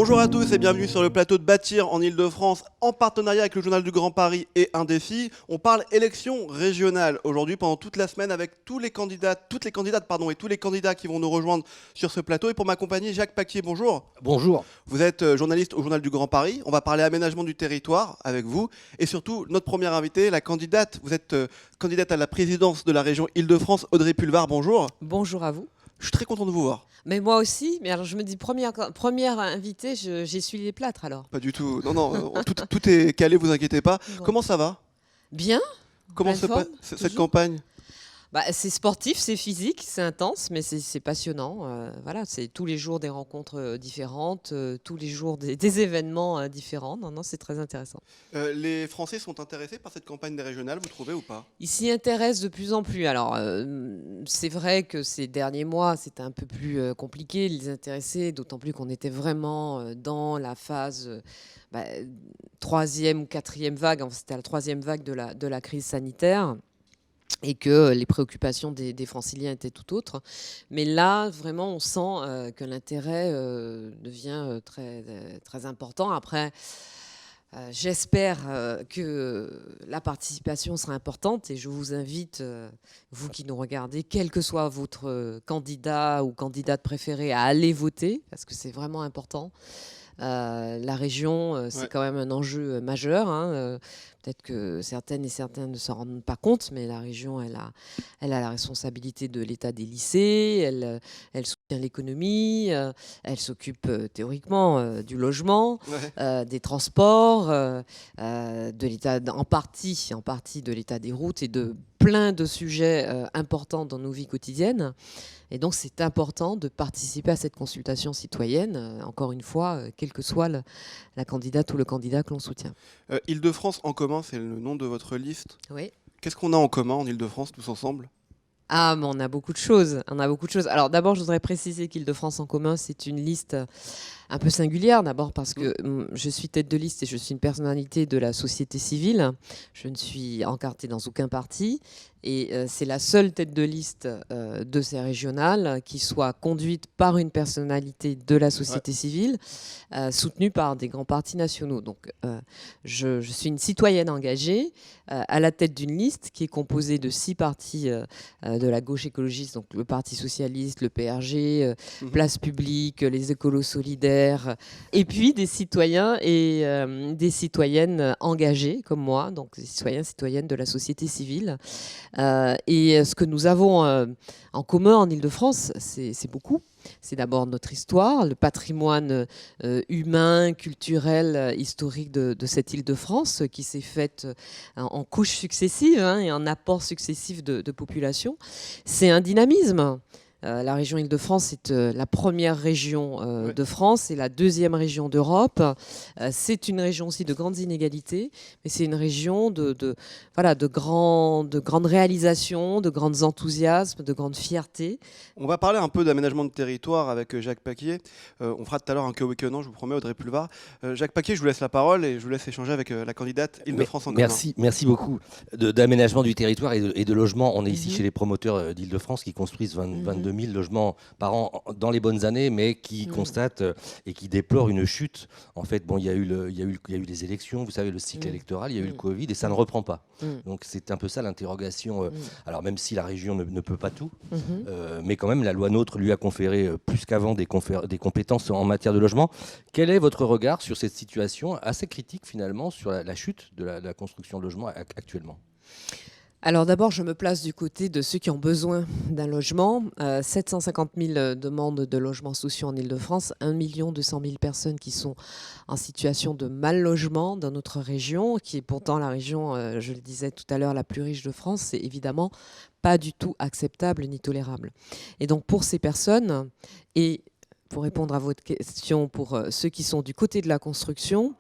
Bonjour à tous et bienvenue sur le plateau de Bâtir en Ile-de-France en partenariat avec le Journal du Grand Paris et Un Défi. On parle élections régionales aujourd'hui pendant toute la semaine avec toutes les candidates et tous les candidats qui vont nous rejoindre sur ce plateau. Et pour m'accompagner, Jacques Paquier, bonjour. Bonjour. Vous êtes journaliste au Journal du Grand Paris. On va parler aménagement du territoire avec vous. Et surtout, notre première invitée, la candidate. Vous êtes candidate à la présidence de la région Ile-de-France, Audrey Pulvar, bonjour. Bonjour à vous. Je suis très content de vous voir. Mais moi aussi, mais alors je me dis première invitée, j'essuie les plâtres alors. Pas du tout. Non, tout est calé, vous inquiétez pas. Bon. Comment ça va? Bien. Comment se passe cette campagne? C'est sportif, c'est physique, c'est intense, mais c'est passionnant. Voilà, c'est tous les jours des rencontres différentes, tous les jours des événements différents. Non, c'est très intéressant. Les Français sont intéressés par cette campagne des régionales, vous trouvez ou pas? Ils s'y intéressent de plus en plus. Alors, c'est vrai que ces derniers mois, c'était un peu plus compliqué de les intéresser, d'autant plus qu'on était vraiment dans la phase troisième ou quatrième vague. Enfin, c'était la troisième vague de la crise sanitaire. Et que les préoccupations des franciliens étaient tout autres. Mais là, vraiment, on sent que l'intérêt devient très, très important. Après, j'espère que la participation sera importante et je vous invite, vous qui nous regardez, quel que soit votre candidat ou candidate préféré, à aller voter, parce que c'est vraiment important. La région, c'est quand même un enjeu majeur. Peut-être que certaines et certains ne s'en rendent pas compte, mais la région, elle a la responsabilité de l'état des lycées, elle soutient l'économie, elle s'occupe théoriquement du logement, des transports, de l'état, en partie de l'état des routes et de plein de sujets importants dans nos vies quotidiennes. Et donc, c'est important de participer à cette consultation citoyenne, encore une fois, quelle que soit la candidate ou le candidat que l'on soutient. Île-de-France en commun, c'est le nom de votre liste. Oui. Qu'est-ce qu'on a en commun en Île-de-France, tous ensemble? Ah, mais on a beaucoup de choses. Alors d'abord, je voudrais préciser qu'Île-de-France en commun, c'est une liste un peu singulière. D'abord parce que je suis tête de liste et je suis une personnalité de la société civile. Je ne suis encartée dans aucun parti. Et c'est la seule tête de liste de ces régionales qui soit conduite par une personnalité de la société civile, soutenue par des grands partis nationaux. Donc je suis une citoyenne engagée à la tête d'une liste qui est composée de 6 partis de la gauche écologiste, donc le Parti socialiste, le PRG, Place publique, les écolos solidaires, et puis des citoyens et des citoyennes engagés comme moi, donc des citoyens et citoyennes de la société civile. Et ce que nous avons en commun en Île-de-France, c'est beaucoup. C'est d'abord notre histoire, le patrimoine humain, culturel, historique de cette Île-de-France qui s'est faite en couches successives et en apports successifs de population. C'est un dynamisme. La région Île-de-France est la première région de France et la deuxième région d'Europe. C'est une région aussi de grandes inégalités, mais c'est une région de grandes réalisations, de grands enthousiasmes, de grandes fiertés. On va parler un peu d'aménagement de territoire avec Jacques Paquier. On fera tout à l'heure un quinquennat, je vous promets, Audrey Pulvar. Jacques Paquier, je vous laisse la parole et je vous laisse échanger avec la candidate Île-de-France en commun. Merci beaucoup. D'aménagement du territoire et de logement, on est ici chez les promoteurs d'Île-de-France qui construisent 22 000 logements par an dans les bonnes années, mais qui constatent et qui déplorent une chute. En fait, il y a eu les élections, vous savez, le cycle électoral, il y a eu le Covid et ça ne reprend pas. Donc c'est un peu ça l'interrogation. Alors même si la région ne peut pas tout, mais quand même la loi NOTRe lui a conféré plus qu'avant des compétences en matière de logement. Quel est votre regard sur cette situation assez critique finalement sur la chute de la construction de logements actuellement ? Alors d'abord, je me place du côté de ceux qui ont besoin d'un logement. 750 000 demandes de logements sociaux en Île-de-France, 1 200 000 personnes qui sont en situation de mal-logement dans notre région, qui est pourtant la région, je le disais tout à l'heure, la plus riche de France. C'est évidemment pas du tout acceptable ni tolérable. Et donc pour ces personnes, et pour répondre à votre question, pour ceux qui sont du côté de la construction,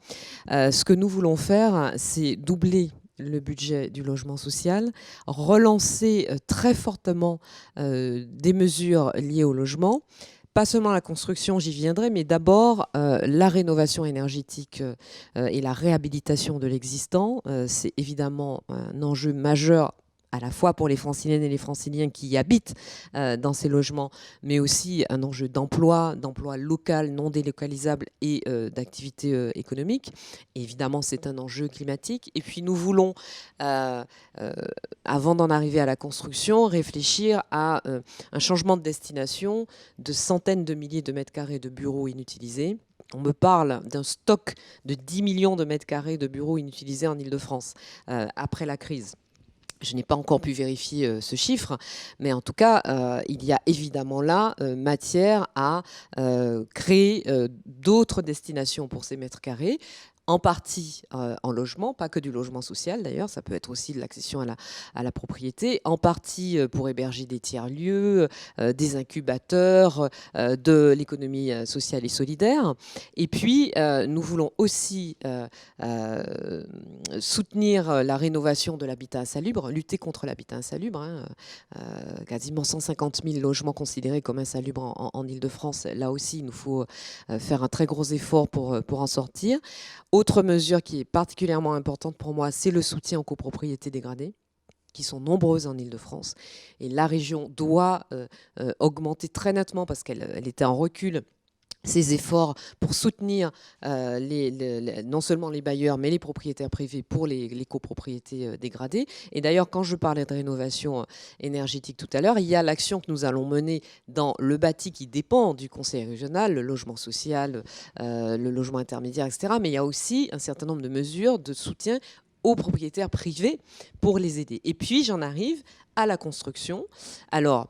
ce que nous voulons faire, c'est doubler le budget du logement social, relancer très fortement des mesures liées au logement, pas seulement la construction, j'y viendrai, mais d'abord la rénovation énergétique et la réhabilitation de l'existant. C'est évidemment un enjeu majeur à la fois pour les franciliennes et les franciliens qui y habitent dans ces logements, mais aussi un enjeu d'emploi local, non délocalisable et d'activité économique. Et évidemment, c'est un enjeu climatique. Et puis, nous voulons, avant d'en arriver à la construction, réfléchir à un changement de destination de centaines de milliers de mètres carrés de bureaux inutilisés. On me parle d'un stock de 10 millions de mètres carrés de bureaux inutilisés en Île-de-France après la crise. Je n'ai pas encore pu vérifier ce chiffre, mais en tout cas, il y a évidemment là matière à créer d'autres destinations pour ces mètres carrés, en partie en logement, pas que du logement social d'ailleurs, ça peut être aussi de l'accession à la propriété, en partie pour héberger des tiers-lieux, des incubateurs, de l'économie sociale et solidaire. Et puis, nous voulons aussi soutenir la rénovation de l'habitat insalubre, lutter contre l'habitat insalubre. Quasiment 150 000 logements considérés comme insalubres en Île-de-France. Là aussi, il nous faut faire un très gros effort pour en sortir. Autre mesure qui est particulièrement importante pour moi, c'est le soutien aux copropriétés dégradées, qui sont nombreuses en Île-de-France. Et la région doit augmenter très nettement, parce qu'elle était en recul, ces efforts pour soutenir non seulement les bailleurs, mais les propriétaires privés pour les copropriétés dégradées. Et d'ailleurs, quand je parlais de rénovation énergétique tout à l'heure, il y a l'action que nous allons mener dans le bâti qui dépend du conseil régional, le logement social, le logement intermédiaire, etc. Mais il y a aussi un certain nombre de mesures de soutien aux propriétaires privés pour les aider. Et puis, j'en arrive à la construction. Alors,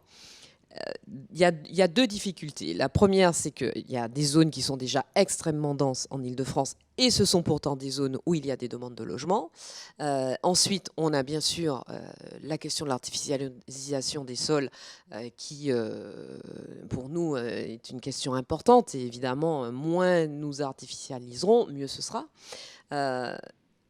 il y a deux difficultés. La première, c'est qu'il y a des zones qui sont déjà extrêmement denses en Île-de-France, et ce sont pourtant des zones où il y a des demandes de logement. Ensuite, on a bien sûr la question de l'artificialisation des sols qui, pour nous, est une question importante. Et évidemment, moins nous artificialiserons, mieux ce sera.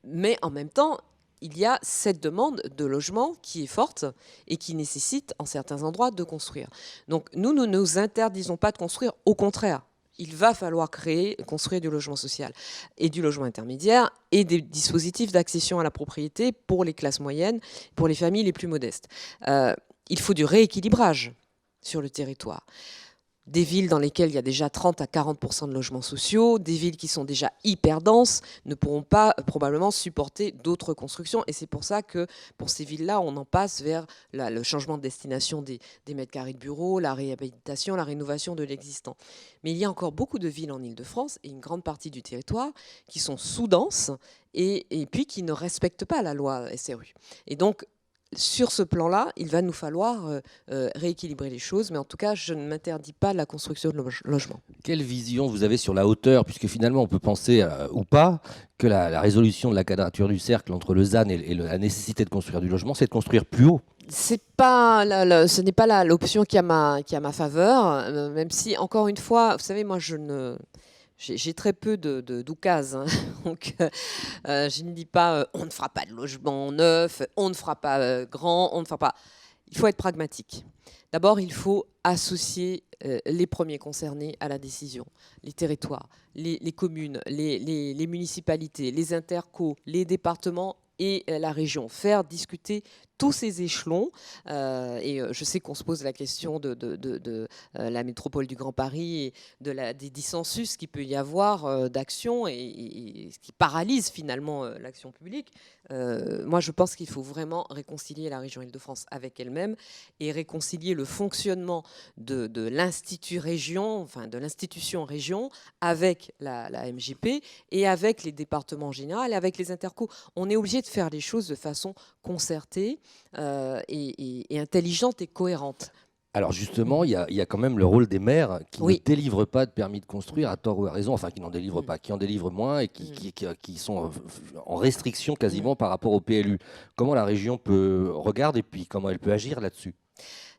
Mais en même temps, il y a cette demande de logement qui est forte et qui nécessite en certains endroits de construire. Donc nous ne nous interdisons pas de construire, au contraire. Il va falloir construire du logement social et du logement intermédiaire et des dispositifs d'accession à la propriété pour les classes moyennes, pour les familles les plus modestes. Il faut du rééquilibrage sur le territoire. Des villes dans lesquelles il y a déjà 30 à 40% de logements sociaux, des villes qui sont déjà hyper denses, ne pourront pas probablement supporter d'autres constructions. Et c'est pour ça que pour ces villes-là, on en passe vers le changement de destination des mètres carrés de bureaux, la réhabilitation, la rénovation de l'existant. Mais il y a encore beaucoup de villes en Île-de-France et une grande partie du territoire qui sont sous-denses et puis qui ne respectent pas la loi SRU. Et donc, sur ce plan-là, il va nous falloir rééquilibrer les choses, mais en tout cas, je ne m'interdis pas la construction de logements. Quelle vision vous avez sur la hauteur, puisque finalement, on peut penser, ou pas, que la résolution de la quadrature du cercle entre le ZAN et la nécessité de construire du logement, c'est de construire plus haut. Ce n'est pas l'option qui a ma faveur, même si, encore une fois, vous savez, moi, j'ai très peu d'oukases, hein. Donc je ne dis pas on ne fera pas de logement neuf, on ne fera pas grand, on ne fera pas. Il faut être pragmatique. D'abord, il faut associer les premiers concernés à la décision, les territoires, les communes, les municipalités, les intercos, les départements et la région. Faire discuter tous ces échelons, et je sais qu'on se pose la question de la métropole du Grand Paris et des dissensus qu'il peut y avoir d'action et ce qui paralyse finalement l'action publique. Moi, je pense qu'il faut vraiment réconcilier la région Île-de-France avec elle-même et réconcilier le fonctionnement de l'institut région, enfin de l'institution région, avec la MJP et avec les départements en général et avec les intercos. On est obligé de faire les choses de façon concertée et intelligente et cohérente. Alors justement, il y a quand même le rôle des maires qui Oui. ne délivrent pas de permis de construire à tort ou à raison, enfin qui n'en délivrent pas, qui en délivrent moins et qui sont en restriction quasiment par rapport au PLU. Comment la région regarde et puis comment elle peut agir là-dessus ?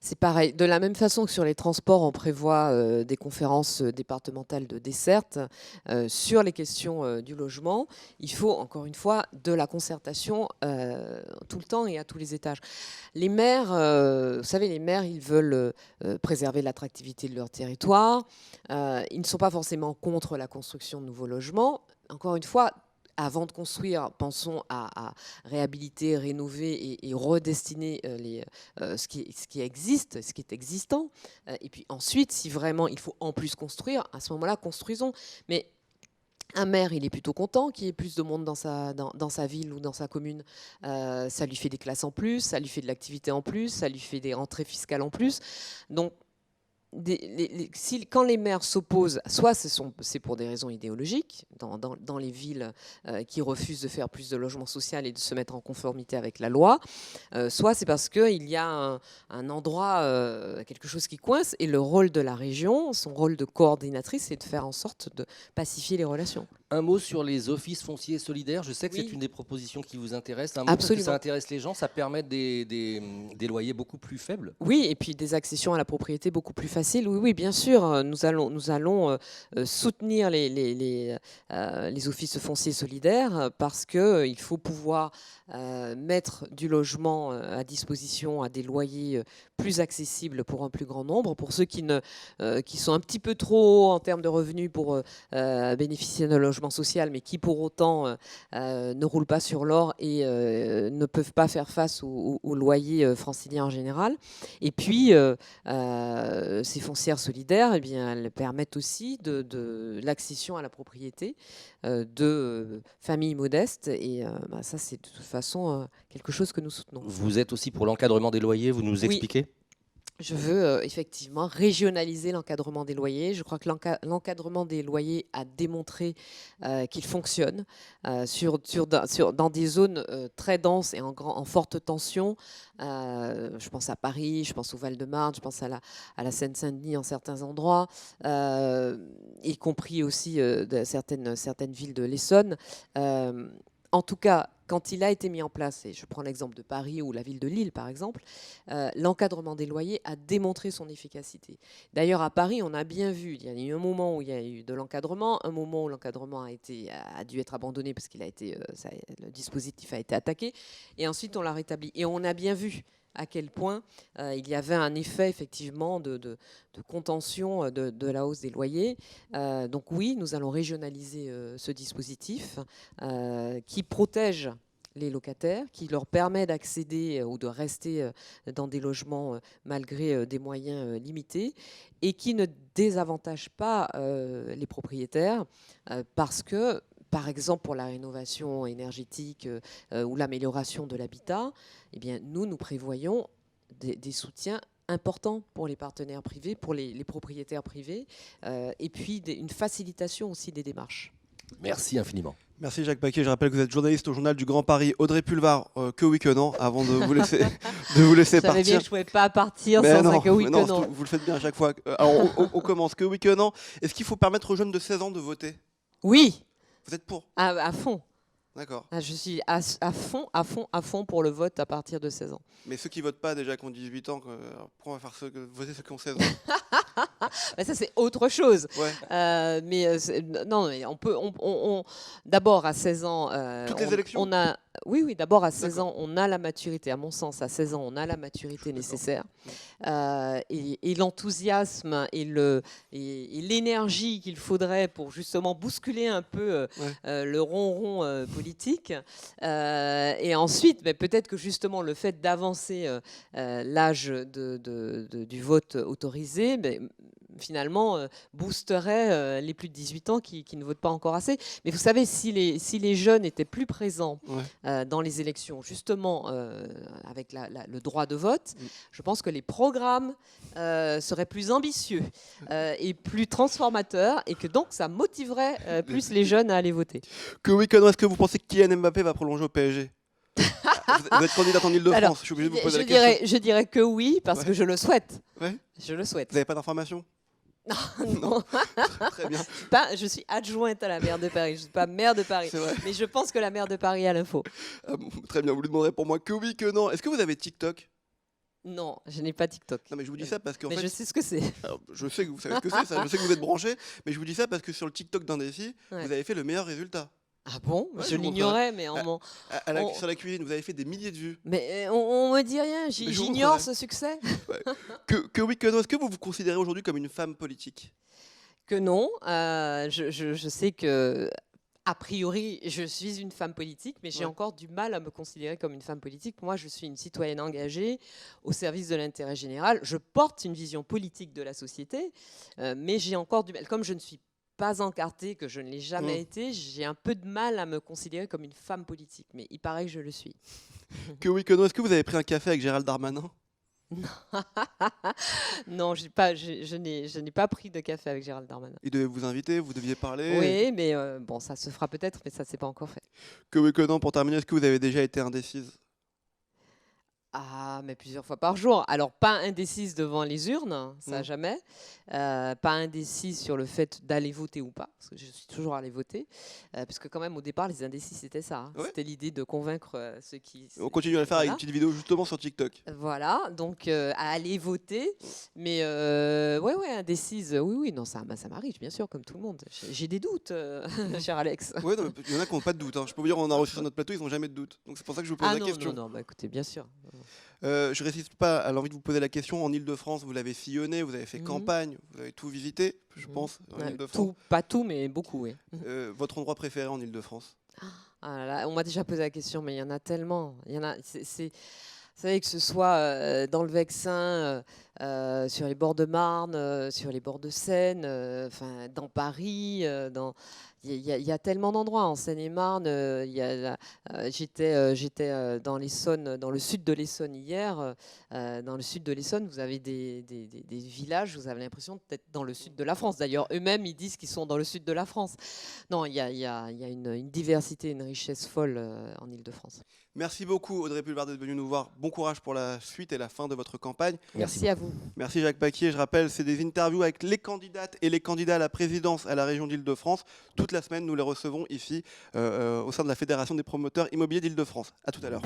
C'est pareil. De la même façon que sur les transports, on prévoit des conférences départementales de desserte sur les questions du logement. Il faut, encore une fois, de la concertation tout le temps et à tous les étages. Les maires, vous savez, les maires, ils veulent préserver l'attractivité de leur territoire. Ils ne sont pas forcément contre la construction de nouveaux logements. Encore une fois, avant de construire, pensons à réhabiliter, rénover et redestiner ce qui existe, ce qui est existant. Et puis ensuite, si vraiment il faut en plus construire, à ce moment-là, construisons. Mais un maire, il est plutôt content qu'il y ait plus de monde dans sa ville ou dans sa commune. Ça lui fait des classes en plus, ça lui fait de l'activité en plus, ça lui fait des rentrées fiscales en plus. Donc, quand les maires s'opposent, soit c'est pour des raisons idéologiques, dans les villes qui refusent de faire plus de logement social et de se mettre en conformité avec la loi, soit c'est parce qu'il y a un endroit, quelque chose qui coince, et le rôle de la région, son rôle de coordinatrice, c'est de faire en sorte de pacifier les relations. Un mot sur les offices fonciers solidaires. Je sais que Oui. c'est une des propositions qui vous intéresse. Un mot parce que Absolument. ça intéresse les gens, ça permet des loyers beaucoup plus faibles. Oui, et puis des accessions à la propriété beaucoup plus faciles. Oui, oui, bien sûr. Nous allons soutenir les offices fonciers solidaires parce qu'il faut pouvoir mettre du logement à disposition à des loyers plus accessibles pour un plus grand nombre. Pour ceux qui sont un petit peu trop hauts en termes de revenus pour bénéficier d'un logement social, mais qui pour autant ne roulent pas sur l'or et ne peuvent pas faire face aux loyers franciliens en général. Et puis, ces foncières solidaires, eh bien, elles permettent aussi de l'accession à la propriété de familles modestes. Et ça, c'est de toute façon quelque chose que nous soutenons. Vous êtes aussi pour l'encadrement des loyers, vous nous expliquez ? Je veux effectivement régionaliser l'encadrement des loyers. Je crois que l'encadrement des loyers a démontré qu'il fonctionne dans des zones très denses et en forte tension. Je pense à Paris, je pense au Val-de-Marne, je pense à la Seine-Saint-Denis en certains endroits, y compris aussi de certaines villes de l'Essonne. En tout cas, quand il a été mis en place, et je prends l'exemple de Paris ou la ville de Lille par exemple, l'encadrement des loyers a démontré son efficacité. D'ailleurs, à Paris, on a bien vu, il y a eu un moment où il y a eu de l'encadrement, un moment où l'encadrement a dû être abandonné parce qu'il le dispositif a été attaqué, et ensuite on l'a rétabli. Et on a bien vu à quel point il y avait un effet effectivement de contention de la hausse des loyers. Donc oui, nous allons régionaliser ce dispositif qui protège les locataires, qui leur permet d'accéder ou de rester dans des logements malgré des moyens limités, et qui ne désavantage pas les propriétaires parce que, par exemple, pour la rénovation énergétique ou l'amélioration de l'habitat, eh bien, nous prévoyons des soutiens importants pour les partenaires privés, pour les propriétaires privés, et puis une facilitation aussi des démarches. Merci infiniment. Merci Jacques Paquet. Je rappelle que vous êtes journaliste au Journal du Grand Paris. Audrey Pulvar, que oui que non, avant de vous laisser, Je savais partir. bien que je ne pouvais pas partir Mais sans non, un que oui mais que non, non. vous le faites bien à chaque fois. Alors on commence, que oui que non. Est-ce qu'il faut permettre aux jeunes de 16 ans de voter ? Oui, Vous êtes pour ? à fond. D'accord. Je suis à fond pour le vote à partir de 16 ans. Mais ceux qui votent pas déjà, qui ont 18 ans, pourquoi on va faire voter ceux qui ont 16 ans ? Ben ça, c'est autre chose. Ouais. Non, mais on peut. D'abord, à 16 ans. Toutes les élections ? Oui, d'abord, à 16 ans, on a la maturité. À mon sens, à 16 ans, on a la maturité nécessaire. Et l'enthousiasme et l'énergie qu'il faudrait pour justement bousculer un peu le ronron politique. Et ensuite, peut-être que justement, le fait d'avancer l'âge du vote autorisé, finalement, boosterait les plus de 18 ans qui ne votent pas encore assez. Mais vous savez, si les jeunes étaient plus présents dans les élections, justement avec le droit de vote, je pense que les programmes seraient plus ambitieux et plus transformateurs, et que donc ça motiverait plus les jeunes à aller voter. Que oui que non. Est-ce que vous pensez que Kylian Mbappé va prolonger au PSG ? Vous êtes candidate en Ile-de-France, je suis obligé de vous poser la question. Je dirais que oui, parce que je le souhaite. Ouais. Je le souhaite. Vous n'avez pas d'informations ? Non. Très bien. Je suis adjointe à la maire de Paris, je ne suis pas maire de Paris. Mais je pense que la maire de Paris a l'info. Très bien, vous lui demanderez pour moi que oui, que non. Est-ce que vous avez TikTok ? Non, je n'ai pas TikTok. Non, mais je vous dis ça parce que je sais ce que c'est. Je sais que vous savez ce que c'est, ça. Je sais que vous êtes branchés, mais je vous dis ça parce que sur le TikTok d'un défi, vous avez fait le meilleur résultat. Ah bon ? Ouais, je l'ignorais, mais sur la cuisine, vous avez fait des milliers de vues. Mais on me dit rien, j'ignore ce succès. Que oui, que non. Est-ce que vous vous considérez aujourd'hui comme une femme politique ? Que non. Je sais que A priori, je suis une femme politique, mais j'ai Ouais. encore du mal à me considérer comme une femme politique. Moi, je suis une citoyenne engagée au service de l'intérêt général. Je porte une vision politique de la société, mais j'ai encore du mal. Comme je ne suis pas encartée, que je ne l'ai jamais été, j'ai un peu de mal à me considérer comme une femme politique. Mais il paraît que je le suis. Que oui, que non. Est-ce que vous avez pris un café avec Gérald Darmanin? Non, je n'ai pas pris de café avec Gérald Darmanin. Il devait vous inviter, vous deviez parler. Oui, mais bon, ça se fera peut-être, mais ça ne s'est pas encore fait. Que oui, que non. Pour terminer, est-ce que vous avez déjà été indécise? Ah, mais plusieurs fois par jour. Alors, pas indécise devant les urnes, ça jamais. Pas indécise sur le fait d'aller voter ou pas, parce que je suis toujours allée voter. Parce que quand même, au départ, les indécis, c'était ça. Hein. Ouais. C'était l'idée de convaincre ceux qui... On continue à le faire avec Voilà. une petite vidéo justement sur TikTok. Voilà, donc à aller voter. Mais ouais, indécise, oui, non, ça m'arrive, bien sûr, comme tout le monde. J'ai des doutes, cher Alex. Ouais, non, mais il y en a qui n'ont pas de doute. Hein. Je peux vous dire, on a reçu sur notre plateau, ils n'ont jamais de doute. Donc c'est pour ça que je vous pose Ah la non, question. non, bah écoutez, bien sûr. Je résiste pas à l'envie de vous poser la question. En Ile-de-France, vous l'avez sillonné, vous avez fait campagne, vous avez tout visité, je pense, en Ouais, Ile-de-France. pas tout, mais beaucoup, oui. Votre endroit préféré en Ile-de-France? Ah là là, on m'a déjà posé la question, mais il y en a tellement. Il y en a, vous savez, que ce soit dans le Vexin, sur les bords de Marne, sur les bords de Seine, enfin dans Paris, il y a tellement d'endroits en Seine-et-Marne. J'étais dans l'Essonne, dans le sud de l'Essonne hier. Dans le sud de l'Essonne, vous avez des villages, vous avez l'impression d'être dans le sud de la France. D'ailleurs, eux-mêmes, ils disent qu'ils sont dans le sud de la France. Non, il y a une diversité, une richesse folle en Île-de-France. Merci beaucoup Audrey Pulvar d'être venue nous voir. Bon courage pour la suite et la fin de votre campagne. Merci à vous. Merci Jacques Paquier. Je rappelle, c'est des interviews avec les candidates et les candidats à la présidence à la région d'Île-de-France. Toute la semaine, nous les recevons ici au sein de la Fédération des promoteurs immobiliers d'Île-de-France. À tout à l'heure.